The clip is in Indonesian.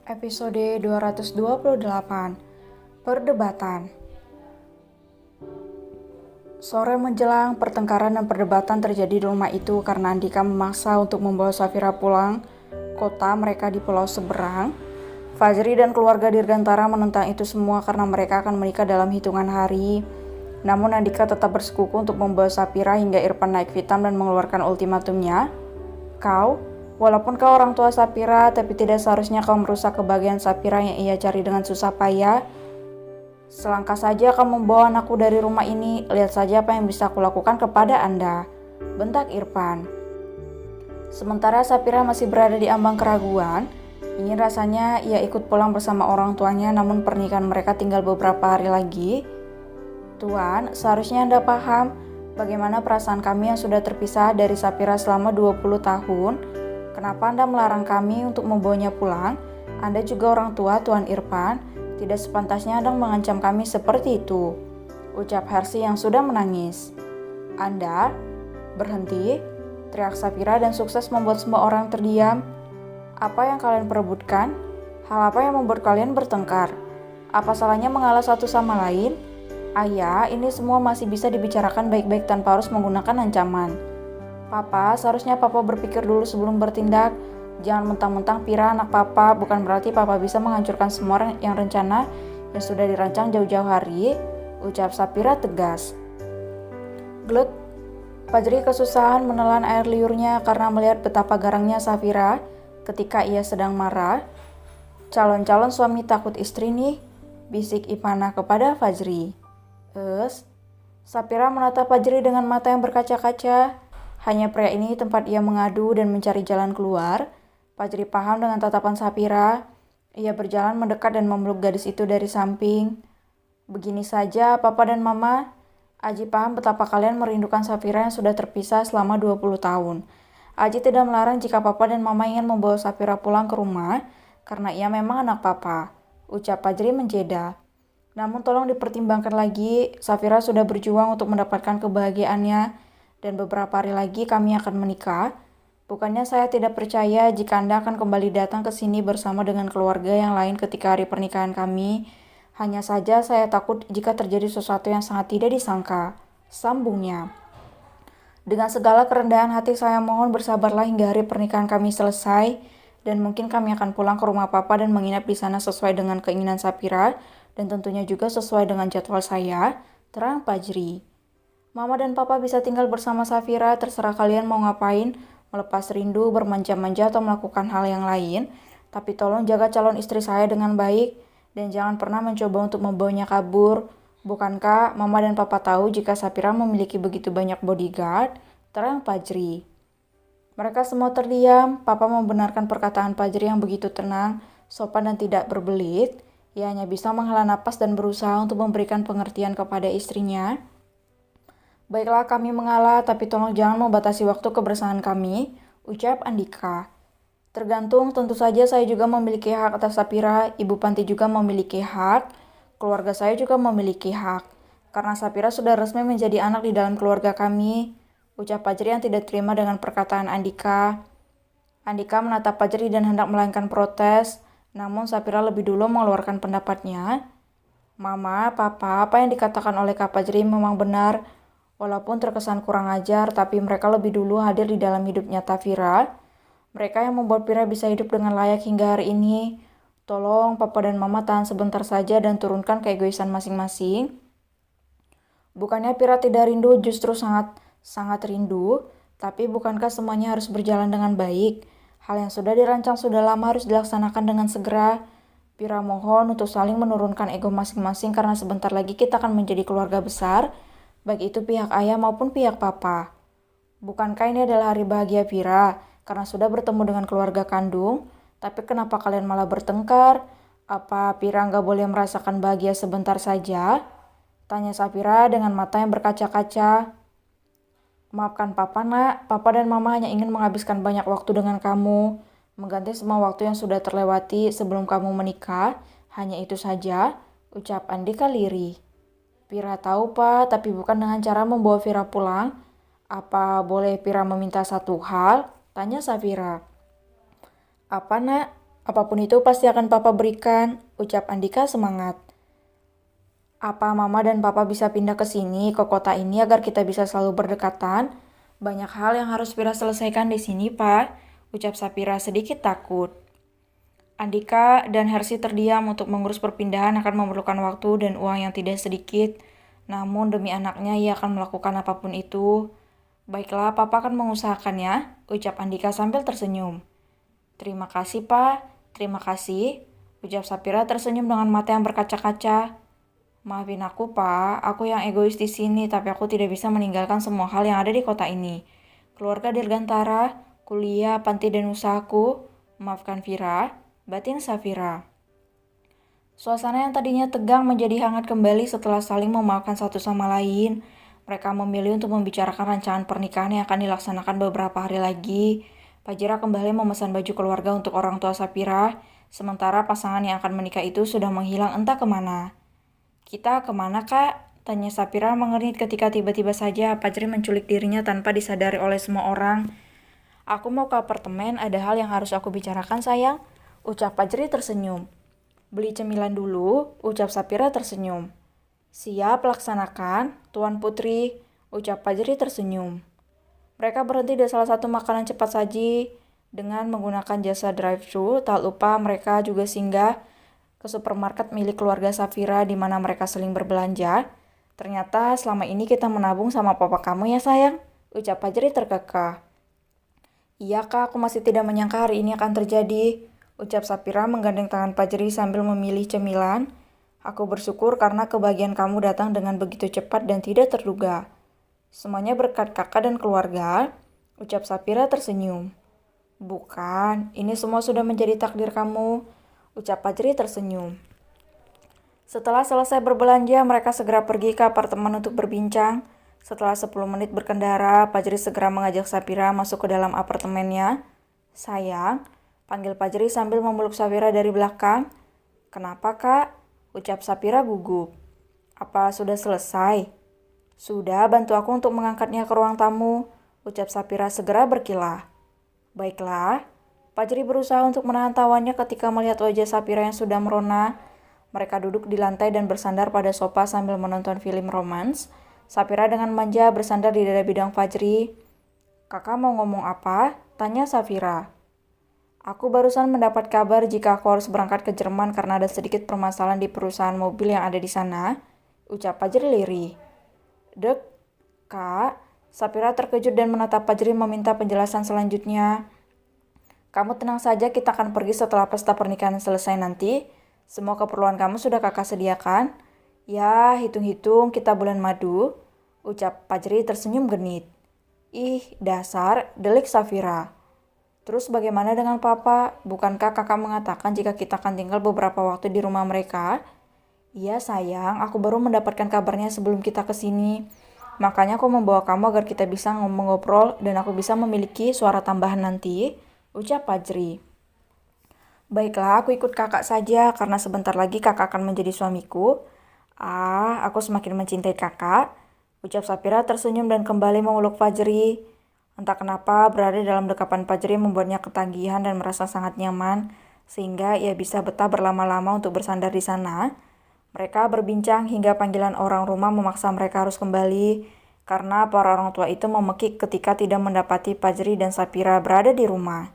Episode 228 Perdebatan. Sore menjelang, pertengkaran dan perdebatan terjadi di rumah itu karena Andika memaksa untuk membawa Safira pulang kota mereka di pulau seberang. Fajri dan keluarga Dirgantara menentang itu semua karena mereka akan menikah dalam hitungan hari. Namun Andika tetap bersekuku untuk membawa Safira hingga Irfan naik pitam dan mengeluarkan ultimatumnya. Walaupun kau orang tua Safira, tapi tidak seharusnya kau merusak kebahagiaan Safira yang ia cari dengan susah payah. Selangkah saja kau membawa anakku dari rumah ini, lihat saja apa yang bisa aku lakukan kepada Anda, bentak Irfan. Sementara Safira masih berada di ambang keraguan, ingin rasanya ia ikut pulang bersama orang tuanya, namun pernikahan mereka tinggal beberapa hari lagi. Tuan, seharusnya Anda paham bagaimana perasaan kami yang sudah terpisah dari Safira selama 20 tahun. Kenapa Anda melarang kami untuk membawanya pulang? Anda juga orang tua, Tuan Irfan. Tidak sepantasnya Anda mengancam kami seperti itu, ucap Hersi yang sudah menangis. Anda, berhenti, teriak Safira dan sukses membuat semua orang terdiam. Apa yang kalian perebutkan? Hal apa yang membuat kalian bertengkar? Apa salahnya mengalah satu sama lain? Ayah, ini semua masih bisa dibicarakan baik-baik tanpa harus menggunakan ancaman. Papa, seharusnya Papa berpikir dulu sebelum bertindak. Jangan mentang-mentang Pira anak Papa, bukan berarti Papa bisa menghancurkan semua yang rencana yang sudah dirancang jauh-jauh hari, ucap Safira tegas. Glek, Fajri kesusahan menelan air liurnya karena melihat betapa garangnya Safira ketika ia sedang marah. Calon-calon suami takut istri nih, bisik Ipana kepada Fajri. Safira menatap Fajri dengan mata yang berkaca-kaca. Hanya pria ini tempat ia mengadu dan mencari jalan keluar. Fajri paham dengan tatapan Safira. Ia berjalan mendekat dan memeluk gadis itu dari samping. Begini saja, Papa dan Mama. Aji paham betapa kalian merindukan Safira yang sudah terpisah selama 20 tahun. Aji tidak melarang jika Papa dan Mama ingin membawa Safira pulang ke rumah, karena ia memang anak Papa, ucap Fajri menjeda. Namun tolong dipertimbangkan lagi, Safira sudah berjuang untuk mendapatkan kebahagiaannya, dan beberapa hari lagi kami akan menikah. Bukannya saya tidak percaya jika Anda akan kembali datang ke sini bersama dengan keluarga yang lain ketika hari pernikahan kami. Hanya saja saya takut jika terjadi sesuatu yang sangat tidak disangka, sambungnya. Dengan segala kerendahan hati saya mohon bersabarlah hingga hari pernikahan kami selesai, dan mungkin kami akan pulang ke rumah Papa dan menginap di sana sesuai dengan keinginan Safira, dan tentunya juga sesuai dengan jadwal saya, terang Fajri. Mama dan Papa bisa tinggal bersama Safira, terserah kalian mau ngapain, melepas rindu, bermanja-manja atau melakukan hal yang lain. Tapi tolong jaga calon istri saya dengan baik, dan jangan pernah mencoba untuk membawanya kabur. Bukankah Mama dan Papa tahu jika Safira memiliki begitu banyak bodyguard? Terang Fajri. Mereka semua terdiam. Papa membenarkan perkataan Fajri yang begitu tenang, sopan dan tidak berbelit. Ia hanya bisa menghela napas dan berusaha untuk memberikan pengertian kepada istrinya. Baiklah, kami mengalah, tapi tolong jangan membatasi waktu kebersamaan kami, ucap Andika. Tergantung, tentu saja saya juga memiliki hak atas Safira, Ibu Panti juga memiliki hak, keluarga saya juga memiliki hak. Karena Safira sudah resmi menjadi anak di dalam keluarga kami, ucap Fajri yang tidak terima dengan perkataan Andika. Andika menatap Fajri dan hendak melayangkan protes, namun Safira lebih dulu mengeluarkan pendapatnya. Mama, Papa, apa yang dikatakan oleh Kak Fajri memang benar. Walaupun terkesan kurang ajar, tapi mereka lebih dulu hadir di dalam hidup nyata Fira. Mereka yang membuat Fira bisa hidup dengan layak hingga hari ini. Tolong Papa dan Mama tahan sebentar saja dan turunkan keegoisan masing-masing. Bukannya Fira tidak rindu, justru sangat rindu. Tapi bukankah semuanya harus berjalan dengan baik? Hal yang sudah dirancang sudah lama harus dilaksanakan dengan segera. Fira mohon untuk saling menurunkan ego masing-masing karena sebentar lagi kita akan menjadi keluarga besar. Baik itu pihak ayah maupun pihak papa. Bukankah ini adalah hari bahagia Fira karena sudah bertemu dengan keluarga kandung? Tapi kenapa kalian malah bertengkar? Apa Fira nggak boleh merasakan bahagia sebentar saja? Tanya Safira dengan mata yang berkaca-kaca. Maafkan Papa nak, Papa dan Mama hanya ingin menghabiskan banyak waktu dengan kamu. Mengganti semua waktu yang sudah terlewati sebelum kamu menikah. Hanya itu saja, ucap Andika lirih. Fira tahu Pak, tapi bukan dengan cara membawa Fira pulang. Apa boleh Fira meminta satu hal? Tanya Safira. Apa nak? Apapun itu pasti akan Papa berikan, ucap Andika semangat. Apa Mama dan Papa bisa pindah ke sini, ke kota ini agar kita bisa selalu berdekatan? Banyak hal yang harus Fira selesaikan di sini, Pak, ucap Sapira sedikit takut. Andika dan Hersi terdiam untuk mengurus perpindahan akan memerlukan waktu dan uang yang tidak sedikit. Namun demi anaknya ia akan melakukan apapun itu. Baiklah, Papa akan mengusahakannya, ucap Andika sambil tersenyum. Terima kasih, Pak. Terima kasih, ucap Sapira tersenyum dengan mata yang berkaca-kaca. Maafin aku, Pak. Aku yang egois di sini, tapi aku tidak bisa meninggalkan semua hal yang ada di kota ini. Keluarga Dirgantara, kuliah, panti dan usahaku. Maafkan Fira. Batin Safira. Suasana yang tadinya tegang menjadi hangat kembali setelah saling memaafkan satu sama lain. Mereka memilih untuk membicarakan rancangan pernikahan yang akan dilaksanakan beberapa hari lagi. Fajira kembali memesan baju keluarga untuk orang tua Safira, sementara pasangan yang akan menikah itu sudah menghilang entah kemana. Kita kemana, Kak? Tanya Safira mengernyit ketika tiba-tiba saja Fajri menculik dirinya tanpa disadari oleh semua orang. Aku mau ke apartemen, ada hal yang harus aku bicarakan, sayang. Ucap Fajri tersenyum. Beli cemilan dulu, ucap Sapira tersenyum. Siap, laksanakan, Tuan Putri, ucap Fajri tersenyum. Mereka berhenti di salah satu makanan cepat saji dengan menggunakan jasa drive-thru. Tak lupa mereka juga singgah ke supermarket milik keluarga Safira di mana mereka saling berbelanja. Ternyata selama ini kita menabung sama papa kamu ya sayang, ucap Fajri terkekeh. Iya Kak, aku masih tidak menyangka hari ini akan terjadi, ucap Sapira menggandeng tangan Fajri sambil memilih cemilan. Aku bersyukur karena kebahagiaan kamu datang dengan begitu cepat dan tidak terduga. Semuanya berkat kakak dan keluarga, ucap Sapira tersenyum. Bukan, ini semua sudah menjadi takdir kamu, ucap Fajri tersenyum. Setelah selesai berbelanja, mereka segera pergi ke apartemen untuk berbincang. Setelah 10 menit berkendara, Fajri segera mengajak Sapira masuk ke dalam apartemennya. Sayang, panggil Fajri sambil memeluk Sapira dari belakang. Kenapa, Kak? Ucap Sapira gugup. Apa sudah selesai? Sudah, bantu aku untuk mengangkatnya ke ruang tamu, ucap Sapira segera berkilah. Baiklah, Fajri berusaha untuk menahan tawannya ketika melihat wajah Sapira yang sudah merona. Mereka duduk di lantai dan bersandar pada sofa sambil menonton film romans. Sapira dengan manja bersandar di dada bidang Fajri. Kakak mau ngomong apa? Tanya Sapira. Aku barusan mendapat kabar jika aku harus berangkat ke Jerman karena ada sedikit permasalahan di perusahaan mobil yang ada di sana, ucap Fajri lirih. Dek, Kak, Sapira terkejut dan menatap Fajri meminta penjelasan selanjutnya. Kamu tenang saja, kita akan pergi setelah pesta pernikahan selesai nanti. Semua keperluan kamu sudah kakak sediakan. Ya, hitung-hitung kita bulan madu, ucap Fajri tersenyum genit. Ih, dasar, delik Safira. Terus bagaimana dengan papa? Bukankah kakak mengatakan jika kita akan tinggal beberapa waktu di rumah mereka? Iya sayang, aku baru mendapatkan kabarnya sebelum kita kesini. Makanya aku membawa kamu agar kita bisa ngobrol dan aku bisa memiliki suara tambahan nanti, ucap Fajri. Baiklah, aku ikut kakak saja karena sebentar lagi kakak akan menjadi suamiku. Aku semakin mencintai kakak, ucap Sapira tersenyum dan kembali memeluk Fajri. Entah kenapa berada dalam dekapan Fajri membuatnya ketagihan dan merasa sangat nyaman, sehingga ia bisa betah berlama-lama untuk bersandar di sana. Mereka berbincang hingga panggilan orang rumah memaksa mereka harus kembali, karena para orang tua itu memekik ketika tidak mendapati Fajri dan Sapira berada di rumah.